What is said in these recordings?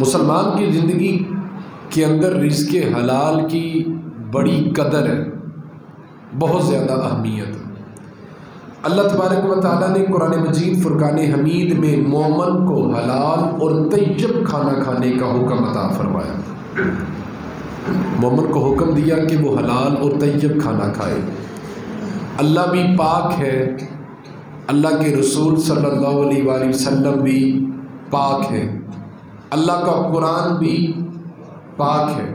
मुसलमान की ज़िंदगी के अंदर रिज़्क़ हलाल की बड़ी कदर है, बहुत ज़्यादा अहमियत है। अल्लाह तबारक व तआला ने कुरान मजीद फुरकान हमीद में मोमन को हलाल और तय्यब खाना खाने का हुक्म अता फरमाया। मोमन को हुक्म दिया कि वो हलाल और तय्यब खाना खाए। अल्लाह भी पाक है, अल्लाह के रसूल सल्लल्लाहु अलैहि वसल्लम भी पाक है, अल्लाह का कुरान भी पाक है।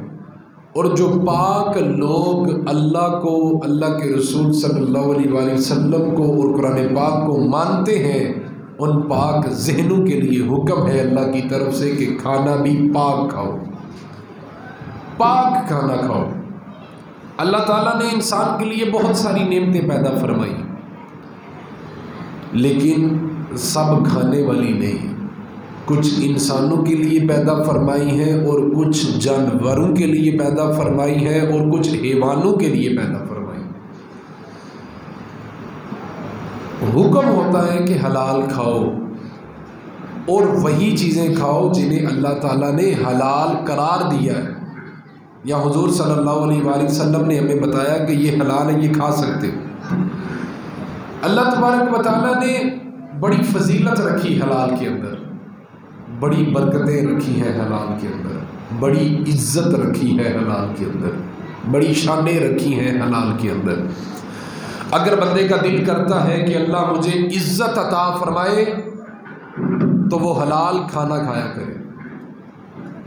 और जो पाक लोग अल्लाह को, अल्लाह के रसूल सल्लल्लाहु अलैहि वसल्लम को और कुरान पाक को मानते हैं, उन पाक ज़हनों के लिए हुक्म है अल्लाह की तरफ से कि खाना भी पाक खाओ, पाक खाना खाओ। अल्लाह ताला ने इंसान के लिए बहुत सारी नेमतें पैदा फरमाई, लेकिन सब खाने वाली नहीं। कुछ इंसानों के लिए पैदा फरमाई हैं और कुछ जानवरों के लिए पैदा फरमाई हैं और कुछ हैवानों के लिए पैदा फरमाई। हुक्म होता है कि हलाल खाओ और वही चीज़ें खाओ जिन्हें अल्लाह ताला ने हलाल करार दिया है, या हुजूर सल्लल्लाहु अलैहि वसल्लम ने हमें बताया कि ये हलाल है, ये खा सकते। अल्लाह तबारक व तआला ने बड़ी फजीलत रखी हलाल के अंदर, बड़ी बरकतें रखी हैं हलाल के अंदर, बड़ी इज्जत रखी है हलाल के अंदर, बड़ी शानें रखी हैं हलाल के अंदर। अगर बंदे का दिल करता है कि अल्लाह मुझे इज्जत अता फरमाए तो वो हलाल खाना खाया करे।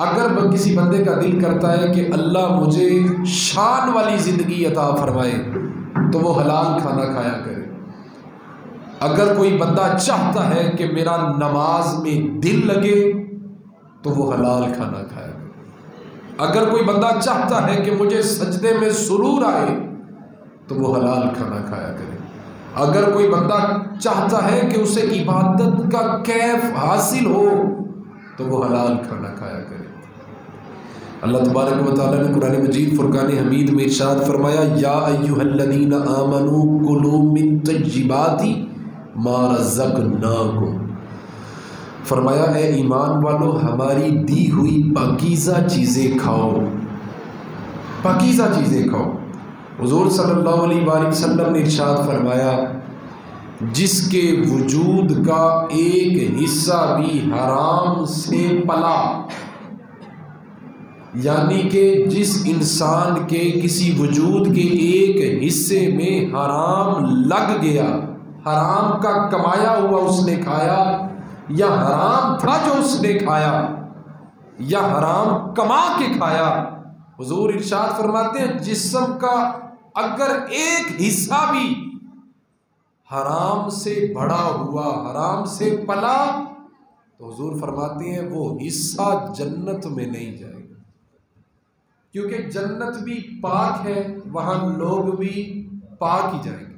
अगर किसी बंदे का दिल करता है कि अल्लाह मुझे शान वाली ज़िंदगी अता फरमाए तो वो हलाल खाना खाया करे। अगर कोई बंदा चाहता है कि मेरा नमाज में दिल लगे तो वो हलाल खाना खाया करे। अगर कोई बंदा चाहता है कि मुझे सजदे में सुरूर आए तो वो हलाल खाना खाया करे। अगर कोई बंदा चाहता है कि उसे इबादत का कैफ हासिल हो तो वो हलाल खाना खाया करे। अल्लाह तबारक व तआला ने कुरान मजीद फुरकान हमीद में इरशाद फरमाया, या अय्युहल्लज़ीना आमनू कुलू मिन तय्यिबाति मा रज़क़नाकुम। फरमाया, ए ईमान वालो, हमारी दी हुई पाकीज़ा चीज़ें खाओ, पाकीज़ा चीज़ें खाओ। हुज़ूर सल्लल्लाहु अलैहि वसल्लम ने इरशाद फरमाया, जिसके वजूद का एक हिस्सा भी हराम से पला, यानी कि जिस इंसान के किसी वजूद के एक हिस्से में हराम लग गया, हराम का कमाया हुआ उसने खाया, या हराम था जो उसने खाया, या हराम कमा के खाया, हुजूर इरशाद फरमाते हैं जिस्म का अगर एक हिस्सा भी हराम से बड़ा हुआ, हराम से पला, तो हुजूर फरमाते हैं वो हिस्सा जन्नत में नहीं जाएगा, क्योंकि जन्नत भी पाक है, वहां लोग भी पाक ही जाएंगे।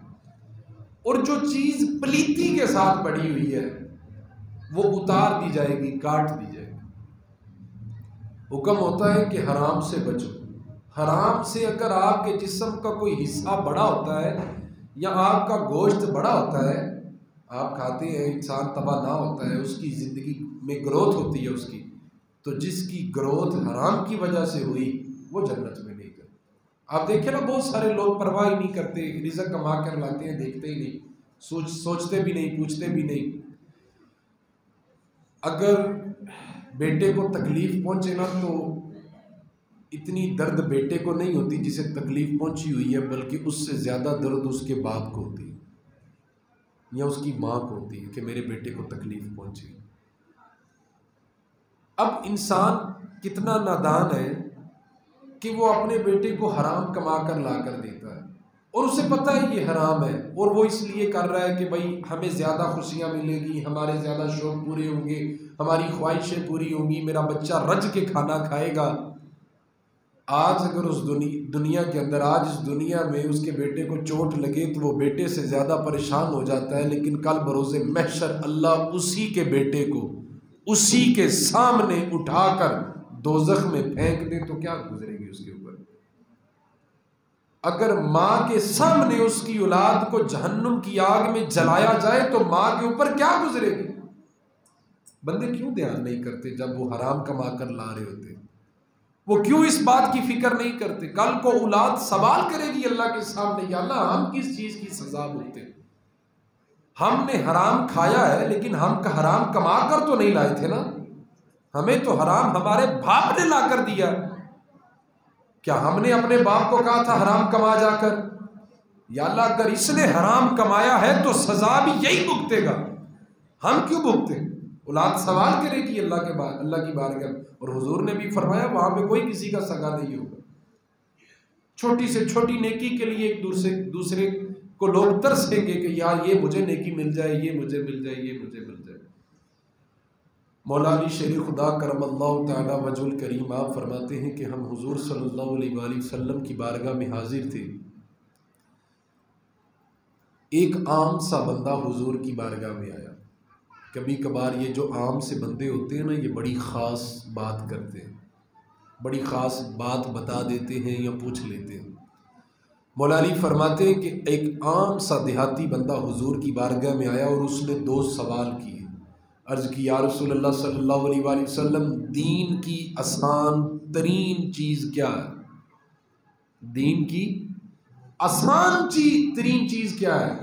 और जो चीज़ पलीती के साथ पड़ी हुई है वो उतार दी जाएगी, काट दी जाएगी। हुक्म होता है कि हराम से बचो। हराम से अगर आपके जिस्म का कोई हिस्सा बड़ा होता है या आपका गोश्त बड़ा होता है, आप खाते हैं, इंसान तबाह ना होता है, उसकी ज़िंदगी में ग्रोथ होती है उसकी, तो जिसकी ग्रोथ हराम की वजह से हुई वो जन्नत में नहीं गए। आप देखें ना, बहुत सारे लोग परवाह ही नहीं करते, रिज़्क़ कमा कर लाते हैं, देखते ही नहीं, सोचते भी नहीं, पूछते भी नहीं। अगर बेटे को तकलीफ़ पहुंचे ना तो इतनी दर्द बेटे को नहीं होती जिसे तकलीफ़ पहुंची हुई है, बल्कि उससे ज़्यादा दर्द उसके बाप को होती है या उसकी माँ को होती है कि मेरे बेटे को तकलीफ़ पहुंची। अब इंसान कितना नादान है कि वो अपने बेटे को हराम कमा कर ला कर देता है, और उसे पता है ये हराम है, और वो इसलिए कर रहा है कि भाई हमें ज़्यादा खुशियाँ मिलेगी, हमारे ज़्यादा शौक़ पूरे होंगे, हमारी ख्वाहिशें पूरी होंगी, मेरा बच्चा रज के खाना खाएगा। आज अगर उस दुनिया के अंदर, आज इस दुनिया में उसके बेटे को चोट लगे तो वो बेटे से ज़्यादा परेशान हो जाता है, लेकिन कल बरोज़े महशर अल्लाह उसी के बेटे को उसी के सामने उठाकर दोज़ख में फेंक दे तो क्या गुजरेगी उसके ऊपर। अगर माँ के सामने उसकी औलाद को जहन्नुम की आग में जलाया जाए तो माँ के ऊपर क्या गुजरेगी। बंदे क्यों ध्यान नहीं करते जब वो हराम कमा कर ला रहे होते? वो क्यों इस बात की फिक्र नहीं करते? कल को औलाद सवाल करेगी अल्लाह के सामने, या अल्लाह हम किस चीज की सजा भुगते? हमने हराम खाया है लेकिन हम हराम कमा कर तो नहीं लाए थे ना, हमें तो हराम हमारे बाप ने ला कर दिया। क्या हमने अपने बाप को कहा था हराम कमा जाकर? या अल्लाह अगर इसने हराम कमाया है तो सजा भी यही भुगतेगा, हम क्यों भुगते? औलाद सवाल करेगी अल्लाह के बाद, अल्लाह की बारगाह। और हुजूर ने भी फरमाया वहां पे कोई किसी का सगा नहीं होगा। छोटी से छोटी नेकी के लिए एक दूसरे को लोग तरसेंगे कि यार ये मुझे नेकी मिल जाए, ये मुझे मिल जाए, ये मुझे मिल जाए। मौला अली शेर खुदा करमल्लाहु तआला वजुल करीम आप फरमाते हैं कि हम हुजूर सल्लल्लाहु अलैहि वसल्लम की बारगाह में हाजिर थे। एक आम सा बंदा हुजूर की बारगाह में आया। कभी कभार ये जो आम से बंदे होते हैं ना, ये बड़ी ख़ास बात करते हैं, बड़ी ख़ास बात बता देते हैं या पूछ लेते हैं। मौला अली फरमाते हैं कि एक आम सा देहाती बंदा हुजूर की बारगाह में आया और उसने 2 सवाल किए। अर्ज़ की या रसूलल्लाह सल्लल्लाहु अलैहि वसल्लम, दीन की आसान तरीन चीज़ क्या है? दीन की आसान तरीन चीज़ क्या है?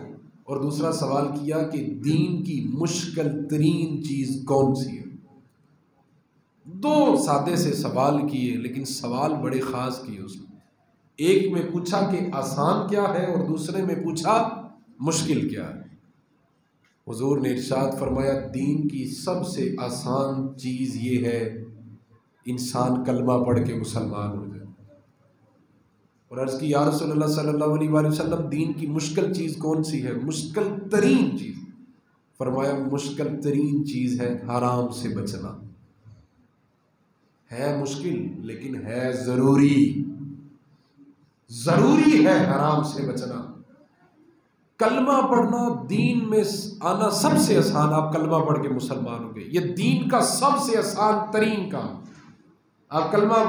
और दूसरा सवाल किया कि दीन की मुश्किल तरीन चीज़ कौन सी है? 2 सादे से सवाल किए लेकिन सवाल बड़े ख़ास किए उसने। एक में पूछा कि आसान क्या है और दूसरे में पूछा मुश्किल क्या है। हुजूर ने इरशाद फरमाया, दीन की सबसे आसान चीज़ ये है इंसान कलमा पढ़ के मुसलमान हो जाए। और अर्ज़ की या रसूलल्लाह सल्लल्लाहु अलैहि वसल्लम, दीन की मुश्किल चीज़ कौन सी है? मुश्किल तरीन चीज़। फरमाया मुश्किल तरीन चीज़ है हराम से बचना। है मुश्किल लेकिन है ज़रूरी, ज़रूरी है हराम से बचना। कलमा पढ़ना दीन में आना सबसे आसान, आप कलमा पढ़ के मुसलमान हो गए, ये दीन का सबसे आसान तरीन काम। आप कलमा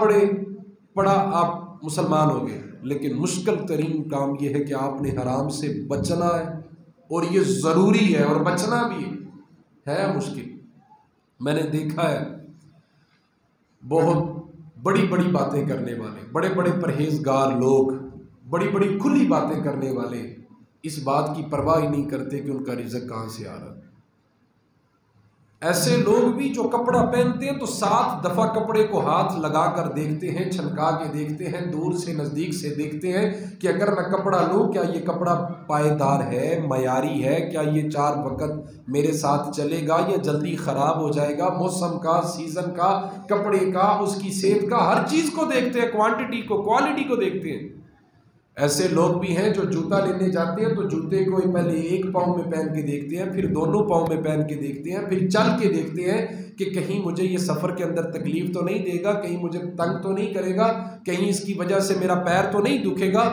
पढ़ा आप मुसलमान हो गए। लेकिन मुश्किल तरीन काम यह है कि आपने हराम से बचना है और ये ज़रूरी है और बचना भी है मुश्किल। मैंने देखा है बहुत बड़ी बड़ी बातें करने वाले, बड़े बड़े परहेजगार लोग, बड़ी बड़ी खुली बातें करने वाले इस बात की परवाह ही नहीं करते कि उनका रिज़्क कहाँ से आ रहा है। ऐसे लोग भी जो कपड़ा पहनते हैं तो 7 दफ़ा कपड़े को हाथ लगा कर देखते हैं, छनका के देखते हैं, दूर से नज़दीक से देखते हैं कि अगर मैं कपड़ा लूँ क्या ये कपड़ा पायदार है, मयारी है, क्या ये 4 वक़्त मेरे साथ चलेगा या जल्दी ख़राब हो जाएगा। मौसम का, सीज़न का, कपड़े का, उसकी सेहत का, हर चीज़ को देखते हैं, क्वांटिटी को, क्वालिटी को देखते हैं। ऐसे लोग भी हैं जो जूता लेने जाते हैं तो जूते को पहले 1 पाँव में पहन के देखते हैं, फिर दोनों पाँव में पहन के देखते हैं, फिर चल के देखते हैं कि कहीं मुझे ये सफ़र के अंदर तकलीफ़ तो नहीं देगा, कहीं मुझे तंग तो नहीं करेगा, कहीं इसकी वजह से मेरा पैर तो नहीं दुखेगा।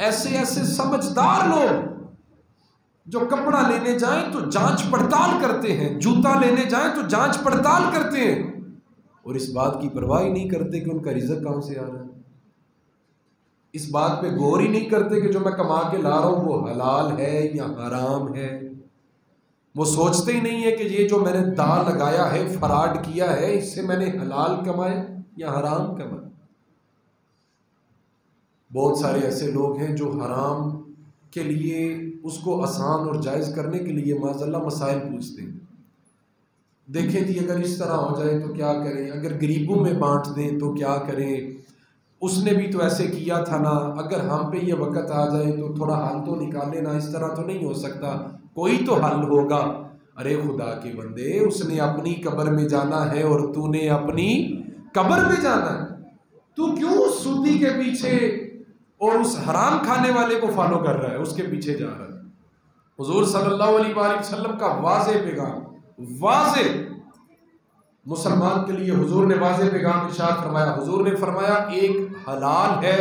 ऐसे ऐसे समझदार लोग जो कपड़ा लेने जाएं तो जांच पड़ताल करते हैं, जूता लेने जाएं तो जांच पड़ताल करते हैं और इस बात की परवाह ही नहीं करते कि उनका रिज़्क कहाँ से आ रहा है। इस बात पे गौर ही नहीं करते कि जो मैं कमा के ला रहा हूँ वो हलाल है या हराम है। वो सोचते ही नहीं है कि ये जो मैंने दाल लगाया है, फराड किया है, इससे मैंने हलाल कमाया या हराम कमाया। बहुत सारे ऐसे लोग हैं जो हराम के लिए उसको आसान और जायज़ करने के लिए माज़अल्लाह मसाइल पूछते हैं। देखें जी अगर इस तरह हो जाए तो क्या करें, अगर गरीबों में बांट दें तो क्या करें, उसने भी तो ऐसे किया था ना, अगर हम पे ये वक़्त आ जाए तो थोड़ा हल तो निकाले ना, इस तरह तो नहीं हो सकता, कोई तो हल होगा। अरे खुदा के बंदे, उसने अपनी कब्र में जाना है और तूने अपनी कब्र में जाना है। तू क्यों सूदी के पीछे और उस हराम खाने वाले को फॉलो कर रहा है, उसके पीछे जा रहा है। हुजूर सल्लल्लाहु अलैहि वसल्लम का वाज़े पैगाम, वाज़े मुसलमान के लिए हुजूर ने वाज़े पैगाम इरशाद फरमाया। हुजूर ने फरमाया एक हलाल है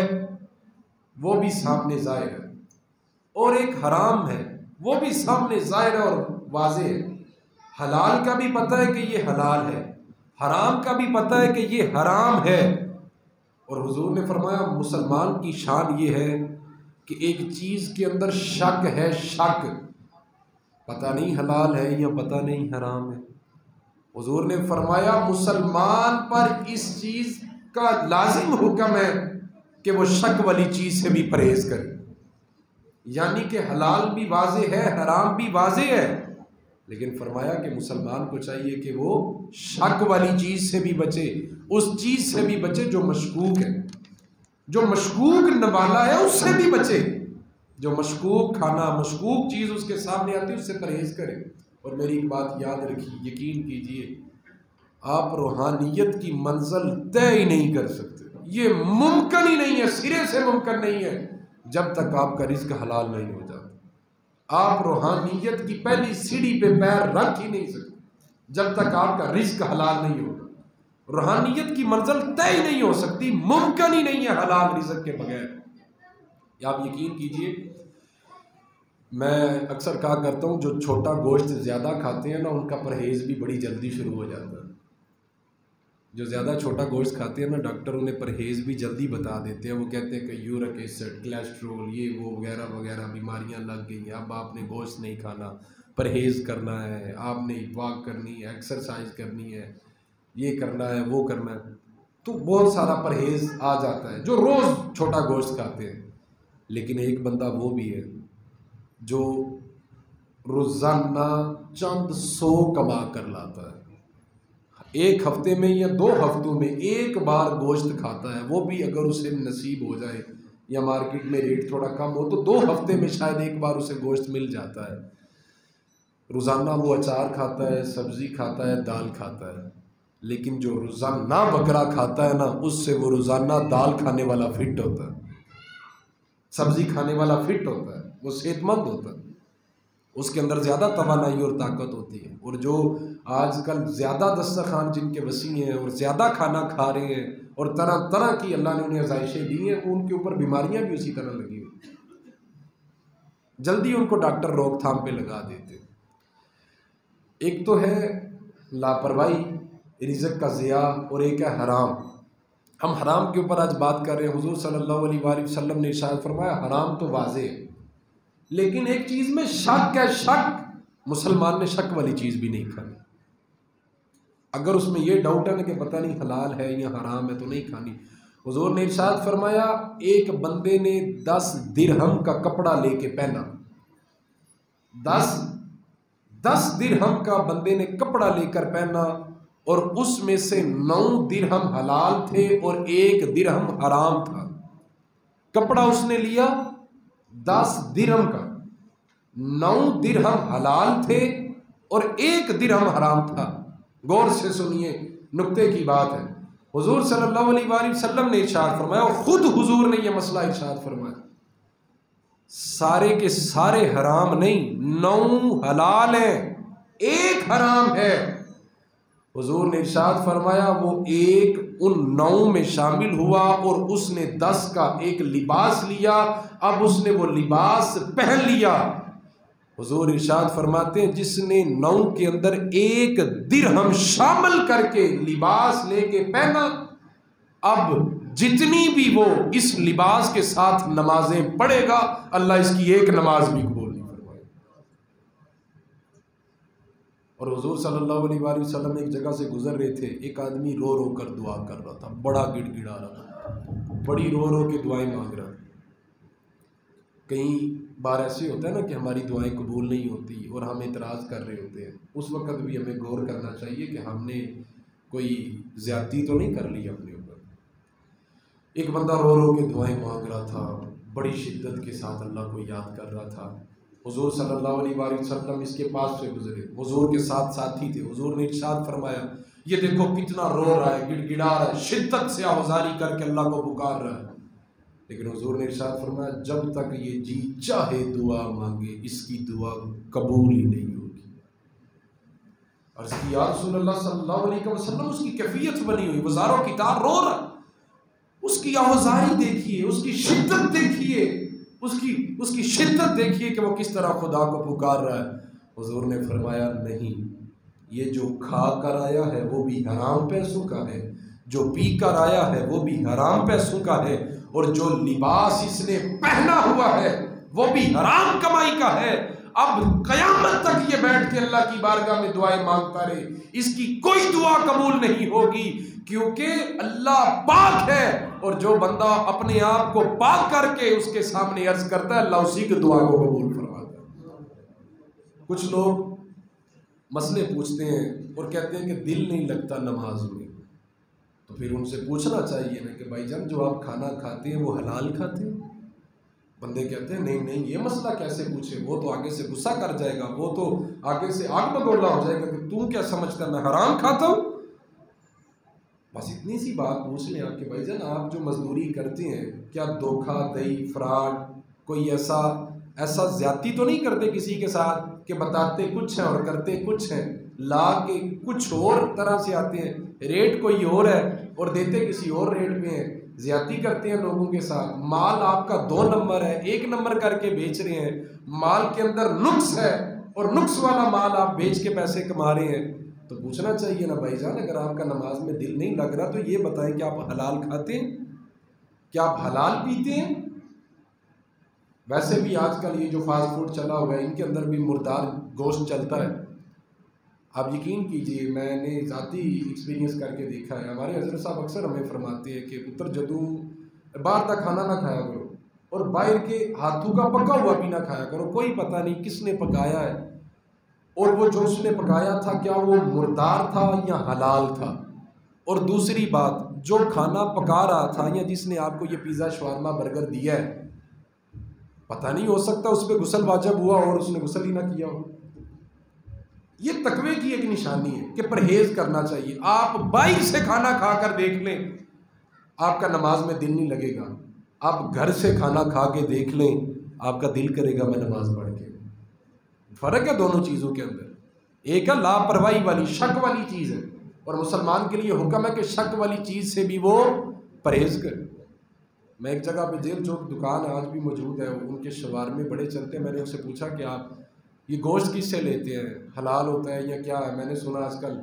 वो भी सामने ज़ाहिर है और एक हराम है वो भी सामने ज़ाहिर और वाज़े है। हलाल का भी पता है कि ये हलाल है, हराम का भी पता है कि ये हराम है। और हुजूर ने फरमाया मुसलमान की शान ये है कि एक चीज़ के अंदर शक है, शक, पता नहीं हलाल है या पता नहीं हराम है। हुजूर ने फरमाया मुसलमान पर इस चीज का लाजिम हुक्म है कि वो शक वाली चीज से भी परहेज करे, यानी कि हलाल भी वाज़े है, हराम भी वाज़े है, लेकिन फरमाया कि मुसलमान को चाहिए कि वो शक वाली चीज से भी बचे, उस चीज से भी बचे जो मशकूक है, जो मशकूक नवाला है उससे भी बचे। जो मशकूक खाना, मशकूक चीज उसके सामने आती है उससे परहेज करे। और मेरी एक बात याद रखिए, यकीन कीजिए, आप रूहानियत की मंजिल तय ही नहीं कर सकते, ये मुमकिन ही नहीं है, सिरे से मुमकिन नहीं है जब तक आपका रिज्क हलाल नहीं हो जाता। आप रूहानियत की पहली सीढ़ी पे पैर रख ही नहीं सकते जब तक आपका रिज्क हलाल नहीं होगा। रूहानियत की मंजिल तय नहीं हो सकती, मुमकिन ही नहीं है हलाल रिज्क के बगैर। आप यकीन कीजिए, मैं अक्सर कहा करता हूँ जो छोटा गोश्त ज़्यादा खाते हैं ना उनका परहेज़ भी बड़ी जल्दी शुरू हो जाता है। जो ज़्यादा छोटा गोश्त खाते हैं ना, डॉक्टर उन्हें परहेज़ भी जल्दी बता देते हैं। वो कहते हैं कि यूरिक एसिड, कोलेस्ट्रोल, ये वो वगैरह वगैरह बीमारियां लग गई हैं, अब आपने गोश्त नहीं खाना, परहेज़ करना है, आपने वॉक करनी है, एक्सरसाइज करनी है, ये करना है, वो करना है, तो बहुत सारा परहेज़ आ जाता है जो रोज़ छोटा गोश्त खाते हैं। लेकिन एक बंदा वो भी है जो रोज़ाना चंद 100 कमा कर लाता है, एक हफ्ते में या 2 हफ्तों में एक बार गोश्त खाता है, वो भी अगर उसे नसीब हो जाए या मार्केट में रेट थोड़ा कम हो तो 2 हफ्ते में शायद एक बार उसे गोश्त मिल जाता है। रोज़ाना वो अचार खाता है, सब्ज़ी खाता है, दाल खाता है, लेकिन जो रोज़ाना बकरा खाता है ना, उससे वो रोज़ाना दाल खाने वाला फिट होता है, सब्ज़ी खाने वाला फिट होता है, वो सेहतमंद होता है, उसके अंदर ज़्यादा तवानाई और ताकत होती है। और जो आजकल ज़्यादा दस्तरखान जिनके वसी हैं और ज़्यादा खाना खा रहे हैं और तरह तरह की अल्लाह ने उन्हें आज़ाइशें दी हैं, उनके ऊपर बीमारियां भी उसी तरह लगी हुई, जल्दी उनको डॉक्टर रोकथाम पे लगा देते। एक तो है लापरवाही, रिज़्क़ का ज़िया, और एक है हराम। हम हराम के ऊपर आज बात कर रहे हैं। हुज़ूर सल्लल्लाहु अलैहि वसल्लम ने इरशाद फरमाया हराम तो वाज़े है, लेकिन एक चीज़ में शक है, शक। मुसलमान ने शक वाली चीज़ भी नहीं खानी। अगर उसमें यह डाउट है ना कि पता नहीं हलाल है या हराम है तो नहीं खानी। हुज़ूर ने इरशाद फरमाया एक बंदे ने 10 दिरहम का कपड़ा लेके पहना, 10 दिरहम का बंदे ने कपड़ा लेकर पहना, और उसमें से 9 दिरहम हलाल थे और 1 दिरहम हराम था। कपड़ा उसने लिया 10 दिरहम का, 9 दिरहम हलाल थे और 1 दिरहम हराम था। गौर से सुनिए, नुक्ते की बात है। हुजूर सल्लल्लाहु अलैहि वसल्लम ने इरशाद फरमाया, और खुद हुजूर ने यह मसला इरशाद फरमाया, सारे के सारे हराम नहीं, 9 हलाल हैं, 1 हराम है। हुजूर ने इरशाद फरमाया वो एक उन 9 में शामिल हुआ और उसने 10 का एक लिबास लिया, अब उसने वो लिबास पहन लिया। हुजूर इरशाद फरमाते हैं जिसने 9 के अंदर 1 दिरहम शामिल करके लिबास लेके पहना, अब जितनी भी वो इस लिबास के साथ नमाजें पढ़ेगा, अल्लाह इसकी एक नमाज भी कबूल नहीं फरमाए। और हुजूर सल्लल्लाहु अलैहि वसल्लम एक जगह से गुजर रहे थे, एक आदमी रो रो कर दुआ कर रहा था, बड़ा गिड़गिड़ा रहा था, बड़ी रो रो के दुआएं मांग रहा था। कई बार ऐसे होता है ना कि हमारी दुआएं कबूल नहीं होती और हम एतराज़ कर रहे होते हैं, उस वक़्त भी हमें गौर करना चाहिए कि हमने कोई ज़्यादती तो नहीं कर ली अपने ऊपर। एक बंदा रो रो के दुआएं मांग रहा था, बड़ी शिद्दत के साथ अल्लाह को याद कर रहा था। हुजूर सल्लल्लाहु अलैहि वसल्लम इसके पास से गुजरे, हुजूर के साथ साथी थे। हुजूर ने इरशाद फरमाया ये देखो कितना रो रहा है, गिड़गिड़ा रहा है, शिद्दत से आवाज़ारी करके अल्लाह को पुकार रहा है। लेकिन हुजूर ने इरशाद फरमाया जब तक ये जी चाहे दुआ मांगे इसकी दुआ कबूल ही नहीं होगी। अर्ज़ की या रसूलल्लाह सल्लल्लाहु अलैहि वसल्लम, उसकी कैफियत बनी हुई, वज़ारों की तार रो रहा, उसकी आवाज़ारी देखिए, उसकी शिद्दत देखिए, उसकी शिद्दत देखिए कि वो किस तरह खुदा को पुकार रहा है। हुजूर ने फरमाया नहीं, ये जो खा कर आया है वो भी हराम पैसों का है, जो पी कर आया है वो भी हराम पैसों का है, और जो लिबास इसने पहना हुआ है वो भी हराम कमाई का है। अब कयामत तक ये बैठ के अल्लाह की बारगाह में दुआएं मांगता रहे, इसकी कोई दुआ कबूल नहीं होगी, क्योंकि अल्लाह पाक है। और जो बंदा अपने आप को पाक करके उसके सामने अर्ज करता है, अल्लाह उसी की दुआ को कबूल फरमाता है। कुछ लोग मसले पूछते हैं और कहते हैं कि दिल नहीं लगता नमाज में, तो फिर उनसे पूछना चाहिए ना कि भाईजान जो आप खाना खाते हैं वो हलाल खाते हैं? बंदे कहते हैं नहीं नहीं ये मसला कैसे पूछे, वो तो आगे से गुस्सा कर जाएगा, वो तो आगे से आग बगोला हो जाएगा कि तू क्या समझता है मैं हराम खाता हूँ। बस इतनी सी बात पूछ लें आपके भाईजान, आप जो मजदूरी करते हैं क्या धोखा दही फ्रॉड कोई ऐसा ज्यादती तो नहीं करते किसी के साथ कि बताते कुछ है और करते कुछ है, ला के कुछ और तरह से आते हैं, रेट कोई और है और देते किसी और रेट पे हैं, ज्यादती करते हैं लोगों के साथ, माल आपका 2 नंबर है 1 नंबर करके बेच रहे हैं, माल के अंदर नुक्स है और नुक्स वाला माल आप बेच के पैसे कमा रहे हैं, तो पूछना चाहिए ना भाईजान अगर आपका नमाज में दिल नहीं लग रहा तो ये बताएं कि आप हलाल खाते हैं, क्या आप हलाल पीते हैं? वैसे भी आजकल ये जो फास्ट फूड चला हुआ है इनके अंदर भी मुर्दार गोश्त चलता है। आप यकीन कीजिए मैंने ज़ाती एक्सपीरियंस करके देखा है, हमारे हज़रत साहब अक्सर हमें फरमाते हैं कि पुत्र जदू बाहर का खाना ना खाया करो और बाहर के हाथों का पका हुआ भी ना खाया करो, कोई पता नहीं किसने पकाया है और वो जो उसने पकाया था क्या वो मुर्दार था या हलाल था। और दूसरी बात, जो खाना पका रहा था या जिसने आपको ये पिज़्ज़ा शवारमा बर्गर दिया है, पता नहीं हो सकता उस पर गुस्ल वाजिब हुआ और उसने गुस्ल ही ना किया हो। ये तकवे की एक निशानी है कि परहेज करना चाहिए। आप बाहर से खाना खाकर देख लें आपका नमाज में दिल नहीं लगेगा, आप घर से खाना खा के देख लें आपका दिल करेगा मैं नमाज पढ़ के। फ़र्क है दोनों चीज़ों के अंदर, एक है लापरवाही वाली शक वाली चीज़ है और मुसलमान के लिए हुक्म है कि शक वाली चीज़ से भी वो परहेज करे। मैं एक जगह पे जेल चौक दुकान आज भी मौजूद है, उनके शवारमे बड़े चलते हैं, मैंने उनसे पूछा कि आप ये गोश्त किससे लेते हैं, हलाल होता है या क्या है? मैंने सुना आजकल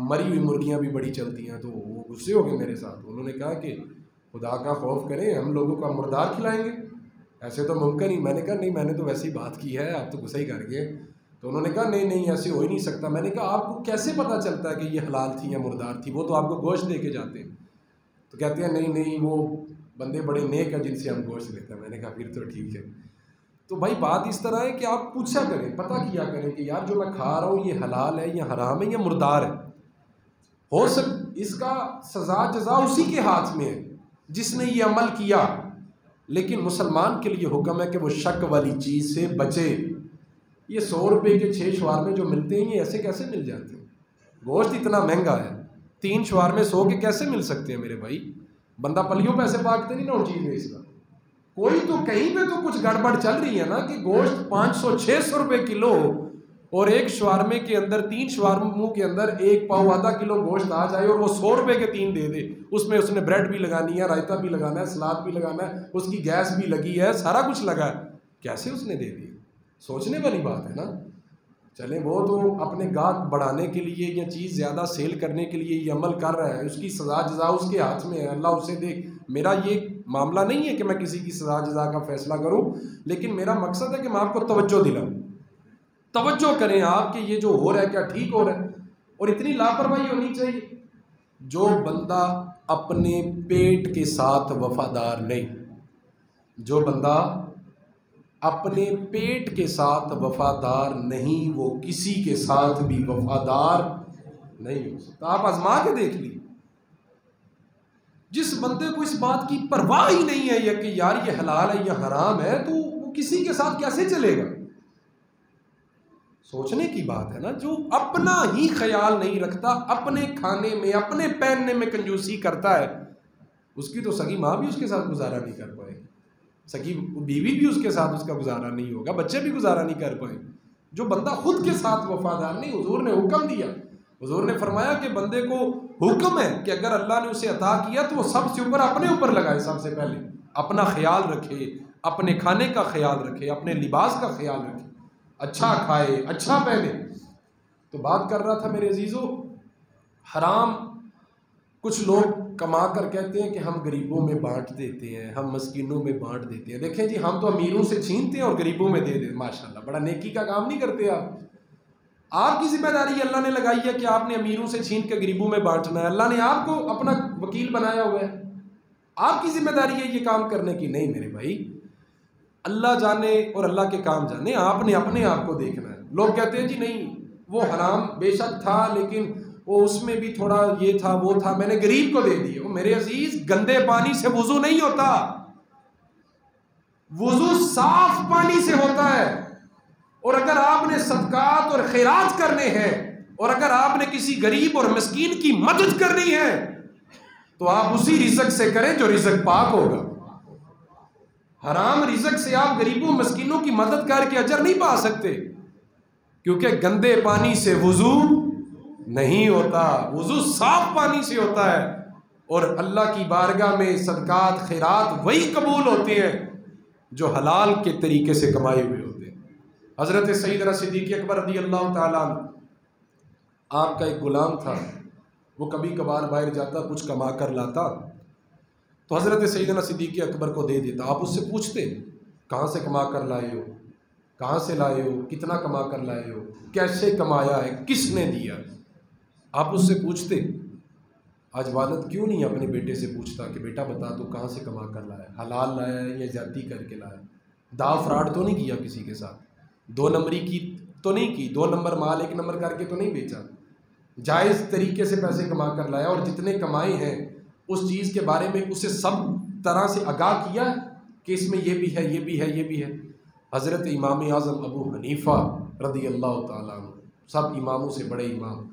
मरी हुई मुर्गियां भी बड़ी चलती हैं, तो वो गुस्से हो गए मेरे साथ। उन्होंने कहा कि खुदा का खौफ करें, हम लोगों का मुर्दार खिलाएंगे, ऐसे तो मुमकिन ही। मैंने कहा नहीं मैंने तो वैसे ही बात की है, आप तो गुस्सा ही कर गए। तो उन्होंने कहा नहीं नहीं ऐसे हो ही नहीं सकता। मैंने कहा आपको कैसे पता चलता है कि ये हलाल थी या मुर्दार थी? वो तो आपको गोश्त दे के जाते हैं। तो कहते हैं नहीं नहीं वो बंदे बड़े नेक हैं जिनसे हम गोश्त लेते हैं। मैंने कहा फिर तो ठीक है। तो भाई बात इस तरह है कि आप पूछा करें, पता किया करें कि यार जो मैं खा रहा हूँ ये हलाल है या हराम है या मुर्दार है। हो सक इसका सजा जजा उसी के हाथ में है जिसने ये अमल किया, लेकिन मुसलमान के लिए हुक्म है कि वो शक वाली चीज़ से बचे। ये 100 रुपये के 6 शवारमे जो मिलते हैं ये ऐसे कैसे मिल जाते हैं? गोश्त इतना महंगा है, 3 शवारमे 100 के कैसे मिल सकते हैं मेरे भाई? बंदा पलियों पैसे पाकते नहीं ना उन चीज़ में। इसका कोई तो कहीं पे तो कुछ गड़बड़ चल रही है ना कि गोश्त 500-600 रुपये किलो और एक शवारमे के अंदर 3 शवारमों के अंदर 1 पाव आधा किलो गोश्त आ जाए और वो 100 रुपये के 3 दे दे। उसमें उसने ब्रेड भी लगानी है, रायता भी लगाना है, सलाद भी लगाना है, उसकी गैस भी लगी है, सारा कुछ लगा है, कैसे उसने दे दिया? सोचने वाली बात है ना। चले वो तो अपने गाहक बढ़ाने के लिए या चीज़ ज़्यादा सेल करने के लिए ये अमल कर रहा है, उसकी सजा जजा उसके हाथ में है, अल्लाह उसे देख। मेरा ये मामला नहीं है कि मैं किसी की सजा जजा का फैसला करूं, लेकिन मेरा मकसद है कि मैं आपको तवज्जो दिलाऊं। तवज्जो करें आप कि ये जो हो रहा है क्या ठीक हो रहा है। और इतनी लापरवाही होनी चाहिए। जो बंदा अपने पेट के साथ वफादार नहीं, जो बंदा अपने पेट के साथ वफादार नहीं, वो किसी के साथ भी वफादार नहीं हो सकता। आप आजमा के देख लीजिए। जिस बंदे को इस बात की परवाह ही नहीं है या कि यार ये हलाल है या हराम है, तो वो किसी के साथ कैसे चलेगा? सोचने की बात है ना। जो अपना ही ख्याल नहीं रखता, अपने खाने में अपने पहनने में कंजूसी करता है, उसकी तो सगी माँ भी उसके साथ गुजारा नहीं कर पाएगी, सगी बीवी भी उसके साथ उसका गुजारा नहीं होगा, बच्चे भी गुजारा नहीं कर पाए। जो बंदा खुद के साथ वफादार नहीं, हुजूर ने हुक्म दिया, हुजूर ने फरमाया कि बंदे को हुक्म है कि अगर अल्लाह ने उसे अता किया तो वो सबसे ऊपर अपने ऊपर लगाए। सबसे पहले अपना ख्याल रखे, अपने खाने का ख्याल रखे, अपने लिबास का ख्याल रखे, अच्छा खाए, अच्छा पहने। तो बात कर रहा था मेरे अजीज़ों, हराम कुछ लोग कमा कर कहते हैं कि हम गरीबों में बांट देते हैं, हम मस्किनों में बांट देते हैं। देखें जी, हम तो अमीरों से छीनते हैं और गरीबों में दे देते। माशाल्लाह, बड़ा नेकी का काम नहीं करते आप। आपकी जिम्मेदारी अल्लाह ने लगाई है कि आपने अमीरों से छीन के गरीबों में बांटना है। अल्लाह ने आपको अपना वकील बनाया हुआ है, आपकी जिम्मेदारी है ये काम करने की। नहीं मेरे भाई, अल्लाह जाने और अल्लाह के काम जाने, आपने अपने आप को देखना है। लोग कहते हैं जी नहीं, वो हराम बेशक था लेकिन वो उसमें भी थोड़ा ये था वो था, मैंने गरीब को दे दिए। वो मेरे अजीज, गंदे पानी से वुजू नहीं होता, वुजू साफ पानी से होता है। और अगर आपने सदकात और खैरात करने हैं और अगर आपने किसी गरीब और मस्कीन की मदद करनी है तो आप उसी रिज़्क से करें जो रिज़्क पाक होगा। हराम रिज़्क से आप गरीबों मस्कीनों की मदद करके अजर नहीं पा सकते, क्योंकि गंदे पानी से वुजू नहीं होता, वुजू साफ पानी से होता है। और अल्लाह की बारगाह में सदकात खैरात वही कबूल होते हैं जो हलाल के तरीके से कमाए हुए होते हैं। हज़रत सैयदना सिद्दीक़ अकबर रज़ी अल्लाह ताला अन्हु, आपका एक गुलाम था, वो कभी कभार बाहर जाता, कुछ कमा कर लाता तो हज़रत सैयदना सिद्दीक़ अकबर को दे देता। आप उससे पूछते कहाँ से कमा कर लाए हो, कहाँ से लाए हो, कितना कमा कर लाए हो, कैसे कमाया है, किसने दिया। आप उससे पूछते। आज वालिद क्यों नहीं अपने बेटे से पूछता कि बेटा बता तो कहाँ से कमा कर लाया, हलाल लाया है या ज्यादती करके लाया, दाव फ्रॉड तो नहीं किया किसी के साथ, दो नंबरी की तो नहीं की, 2 नंबर माल 1 नंबर करके तो नहीं बेचा, जायज़ तरीके से पैसे कमा कर लाया। और जितने कमाए हैं उस चीज़ के बारे में उसे सब तरह से आगाह किया कि इसमें ये भी है, ये भी है, ये भी है। हज़रत इमाम आज़म अबू हनीफ़ा रज़ी अल्लाह ताला अन्हु, सब इमामों से बड़े इमाम,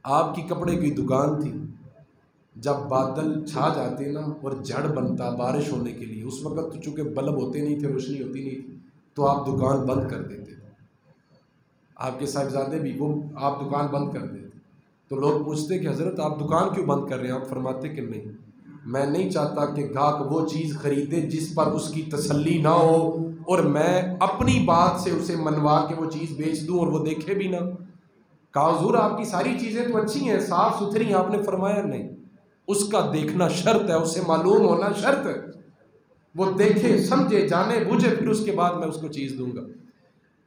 आपकी कपड़े की दुकान थी। जब बादल छा जाते ना और जड़ बनता बारिश होने के लिए, उस वक़्त तो चूँकि बल्ब होते नहीं थे, रोशनी होती नहीं थी, तो आप दुकान बंद कर देते थे। आपके साहिबजादे भी, वो आप दुकान बंद कर देते। तो लोग पूछते कि हज़रत आप दुकान क्यों बंद कर रहे हैं। आप फरमाते कि नहीं, मैं नहीं चाहता कि ग्राहक वो चीज़ ख़रीदे जिस पर उसकी तसल्ली ना हो और मैं अपनी बात से उसे मनवा के वो चीज़ बेच दूँ और वो देखे भी ना। कहा हुज़ूर आपकी सारी चीज़ें तो अच्छी हैं, साफ़ सुथरी। आपने फरमाया नहीं, उसका देखना शर्त है, उसे मालूम होना शर्त है, वो देखे समझे जाने बूझे फिर उसके बाद मैं उसको चीज़ दूंगा।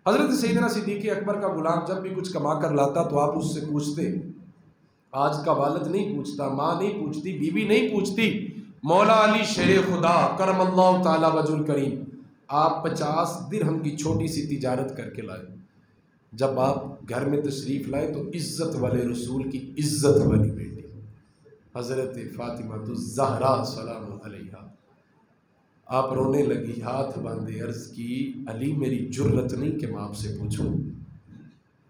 हज़रत सैयदना सिद्दीक़ अकबर का गुलाम जब भी कुछ कमा कर लाता तो आप उससे पूछते। आज का वालिद नहीं पूछता, माँ नहीं पूछती, बीवी नहीं पूछती। मौला अली शेर खुदा करमल्लाहु ताला वजुल करीम, आप 50 दिरहम की छोटी सी तिजारत करके लाए। जब आप घर में तशरीफ़ लाए तो इज़्ज़त वाले रसूल की इज़्ज़त वाली बेटी हज़रत फ़ातिमा ज़हरा सलाम अलैहा, आप रोने लगी, हाथ बांधे, अर्ज़ की अली मेरी जुर्रत नहीं कि मैं आपसे पूछूं,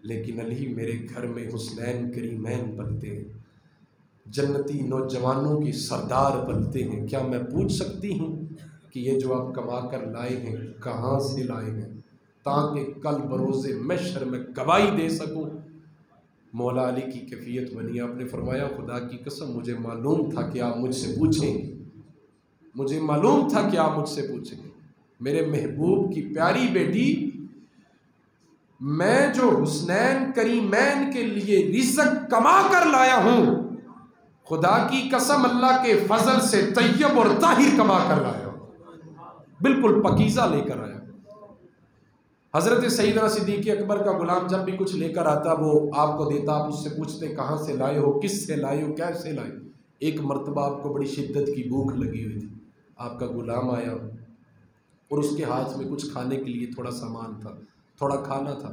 लेकिन अली मेरे घर में हुस्नैन करीमैन पलते हैं, जन्नती नौजवानों के सरदार पलते हैं, क्या मैं पूछ सकती हूँ कि ये जो आप कमा कर लाए हैं कहाँ से लाए हैं, ताकि कल बरोज़े महशर में गवाही दे सकूं। मौला अली की कैफियत बनी। आपने फरमाया खुदा की कसम मुझे मालूम था कि आप मुझसे पूछेंगे, मुझे मालूम था कि आप मुझसे पूछेंगे। मेरे महबूब की प्यारी बेटी, मैं जो हुस्नैन करीमैन के लिए रिज़्क कमा कर लाया हूँ, खुदा की कसम अल्लाह के फजल से तैयब और ताहिर कमा कर लाया हूँ, बिल्कुल पकीज़ा लेकर आया। हज़रत सैयदना सिद्दीक़ अकबर का गुलाम जब भी कुछ लेकर आता वो आपको देता। आप उससे पूछते कहाँ से लाए हो, किस से लाए हो, कैसे लाए। एक मर्तबा आपको बड़ी शिद्दत की भूख लगी हुई थी, आपका गुलाम आया और उसके हाथ में कुछ खाने के लिए थोड़ा सामान था, थोड़ा खाना था।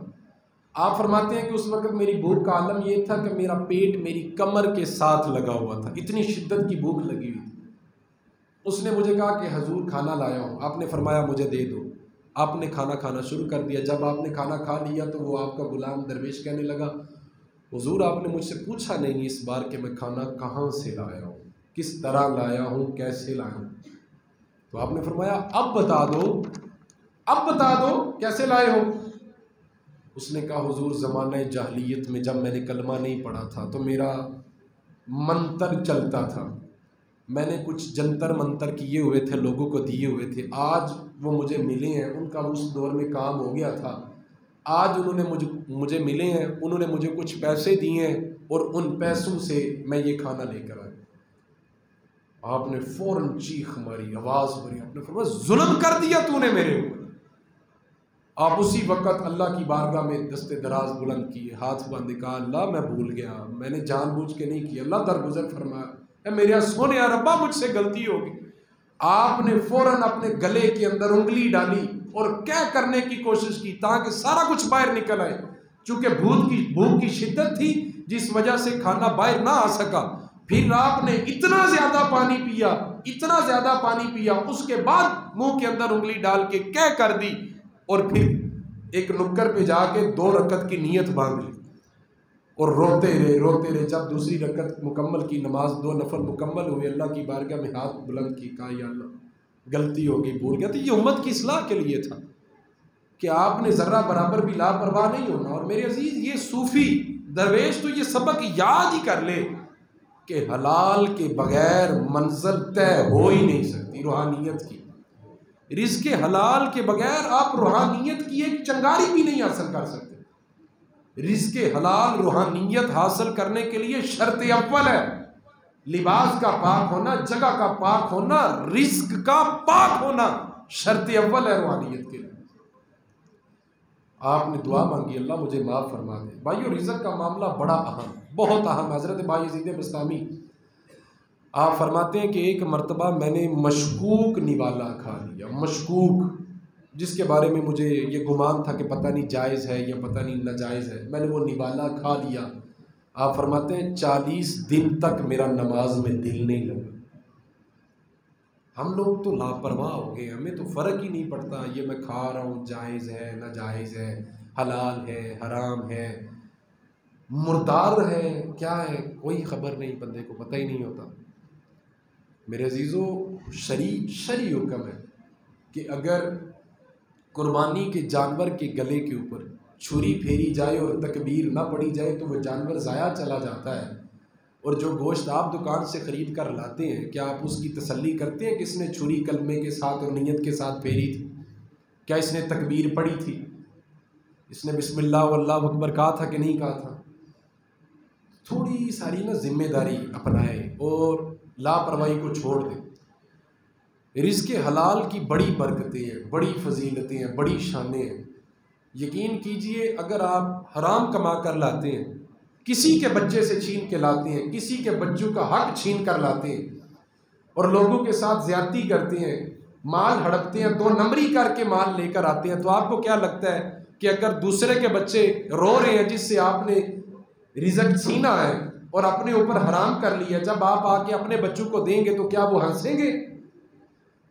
आप फरमाते हैं कि उस वक़्त मेरी भूख का आलम ये था कि मेरा पेट मेरी कमर के साथ लगा हुआ था, इतनी शिद्दत की भूख लगी हुई थी। उसने मुझे कहा कि हजूर खाना लाया हूँ। आपने फरमाया मुझे दे दो। आपने खाना खाना शुरू कर दिया। जब आपने खाना खा लिया तो वो आपका गुलाम दरवेश कहने लगा, हुजूर आपने मुझसे पूछा नहीं इस बार कि मैं खाना कहाँ से लाया हूँ, किस तरह लाया हूँ, कैसे लाया हूँ। तो आपने फरमाया अब बता दो, अब बता दो कैसे लाए हो। उसने कहा हुजूर ज़माना जाहलियत में जब मैंने कलमा नहीं पढ़ा था तो मेरा मंतर चलता था, मैंने कुछ जंतर मंतर किए हुए थे, लोगों को दिए हुए थे। आज वो मुझे मिले हैं, उनका उस दौर में काम हो गया था, आज उन्होंने मुझे मिले हैं, उन्होंने मुझे कुछ पैसे दिए हैं, और उन पैसों से मैं ये खाना लेकर आया। आपने फौरन चीख मारी, आवाज़ मारी, आपने फरमाया जुल्म कर दिया तूने मेरे ऊपर। आप उसी वक़्त अल्लाह की बारगाह में दस्ते दराज बुलंद किए, हाथ बांधे, कहा अल्लाह मैं भूल गया, मैंने जानबूझ के नहीं किया। अल्लाह दरगुजर फरमाया मेरे सोने रब्बा मुझसे गलती होगी। आपने फौरन अपने गले के अंदर उंगली डाली और क्या करने की कोशिश की ताकि सारा कुछ बाहर निकल आए। चूंकि भूख की शिद्दत थी जिस वजह से खाना बाहर ना आ सका। फिर आपने इतना ज्यादा पानी पिया, इतना ज्यादा पानी पिया, उसके बाद मुंह के अंदर उंगली डाल के क्या कर दी और फिर एक नुक्कर पे जाके 2 रकत की नीयत बांध ली और रोते रहे। जब दूसरी रकत मुकम्मल की, नमाज 2 नफल मुकम्मल हुए, अल्लाह की बारगाह में हाथ बुलंद की, कहा या अल्लाह गलती हो गई, भूल गया। तो ये उम्मत की इस्लाह के लिए था कि आपने ज़र्रा बराबर भी लापरवाह नहीं होना। और मेरे अजीज़, ये सूफ़ी दरवेश तो ये सबक याद ही कर ले कि हलाल के बगैर मंजिल तय हो ही नहीं सकती रूहानियत की। रिज़्क़ हलाल के बगैर आप रूहानियत की एक चंगारी भी नहीं हासिल कर सकते। रिज़्क़ हलाल रूहानियत हासिल करने के लिए शर्त अव्वल है लिबास का पाक होना, जगह का पाक होना, रिज़्क़ का पाक होना शर्त अव्वल है रूहानियत के लिए। आपने दुआ मांगी अल्लाह मुझे माफ़ फरमा दे। भाइयों, रिज़्क़ का मामला बड़ा अहम, बहुत अहम। हज़रत बायज़ीद बस्तामी आप फरमाते हैं कि एक मरतबा मैंने मशकूक निवाला खा लिया। मशकूक, जिसके बारे में मुझे ये गुमान था कि पता नहीं जायज़ है या पता नहीं नाजायज़ है, मैंने वो निवाला खा लिया। आप फरमाते हैं 40 दिन तक मेरा नमाज में दिल नहीं लगा। हम लोग तो लापरवाह हो गए, हमें तो फ़र्क ही नहीं पड़ता ये मैं खा रहा हूँ जायज़ है नाजायज़ है, हलाल है हराम है, मुर्दार है क्या है, कोई ख़बर नहीं, बंदे को पता ही नहीं होता। मेरे अजीज़ों, शरी हुक्म है कि अगर कुर्बानी के जानवर के गले के ऊपर छुरी फेरी जाए और तकबीर ना पड़ी जाए तो वो जानवर ज़ाया चला जाता है। और जो गोश्त आप दुकान से ख़रीद कर लाते हैं, क्या आप उसकी तसल्ली करते हैं कि इसने छुरी कलमे के साथ और नीयत के साथ फेरी थी? क्या इसने तकबीर पढ़ी थी? इसने बिस्मिल्लाह वल्लाहु अकबर कहा था कि नहीं कहा था? थोड़ी सारी ना जिम्मेदारी अपनाए और लापरवाही को छोड़ दें। रिज़्क़ हलाल की बड़ी बरकतें हैं, बड़ी फजीलतें हैं, बड़ी शानें हैं। यकीन कीजिए, अगर आप हराम कमा कर लाते हैं, किसी के बच्चे से छीन के लाते हैं, किसी के बच्चों का हक छीन कर लाते हैं और लोगों के साथ ज़्यादती करते हैं, माल हड़पते हैं, 2 नंबरी करके माल लेकर आते हैं, तो आपको क्या लगता है कि अगर दूसरे के बच्चे रो रहे हैं जिससे आपने रिज़्क़ छीना है और अपने ऊपर हराम कर लिया, जब आप आके अपने बच्चों को देंगे तो क्या वो हंसेंगे?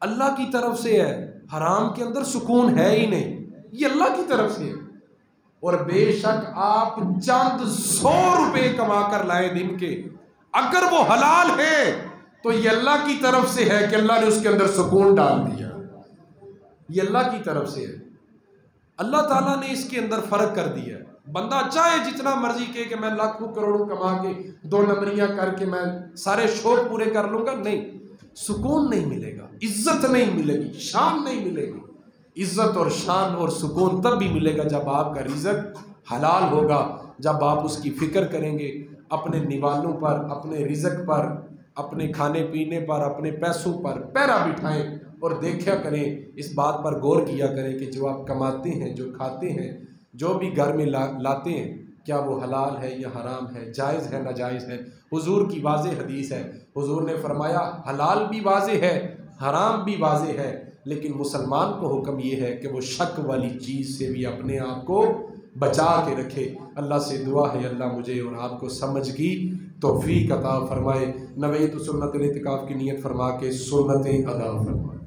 अल्लाह की तरफ से है, हराम के अंदर सुकून है ही नहीं, ये अल्लाह की तरफ से है। और बेशक आप चंद 100 रुपए कमा कर लाए दिन के, अगर वो हलाल है तो ये अल्लाह की तरफ से है कि अल्लाह ने उसके अंदर सुकून डाल दिया, ये अल्लाह की तरफ से है। अल्लाह ताला ने इसके अंदर फ़र्क कर दिया। बंदा चाहे जितना मर्जी कहे कि मैं लाखों करोड़ों कमा के 2 नंबरियां करके मैं सारे शौक पूरे कर लूँगा, नहीं, सुकून नहीं मिलेगा, इज्जत नहीं मिलेगी, शान नहीं मिलेगी। इज्जत और शान और सुकून तब भी मिलेगा जब आपका रिज़्क़ हलाल होगा, जब आप उसकी फ़िक्र करेंगे, अपने निवालों पर, अपने रिज़्क़ पर, अपने खाने पीने पर, अपने पैसों पर पैरा बिठाएं और देखा करें, इस बात पर गौर किया करें कि जो आप कमाते हैं, जो खाते हैं, जो भी घर में लाते हैं, क्या वो हलाल है या हराम है, जायज़ है नाजायज़ है। हुजूर की वाज़ेह हदीस है, हुजूर ने फरमाया हलाल भी वाज़ेह है, हराम भी वाज़ेह है, लेकिन मुसलमान को हुक्म ये है कि वो शक वाली चीज़ से भी अपने आप को बचा के रखे। अल्लाह से दुआ है अल्लाह मुझे और आपको समझ की तौफीक अता फरमाए। नवेतु सुन्नत इत्तिकाफ़ की नियत फरमा के सुन्नतें अदा फरमाए।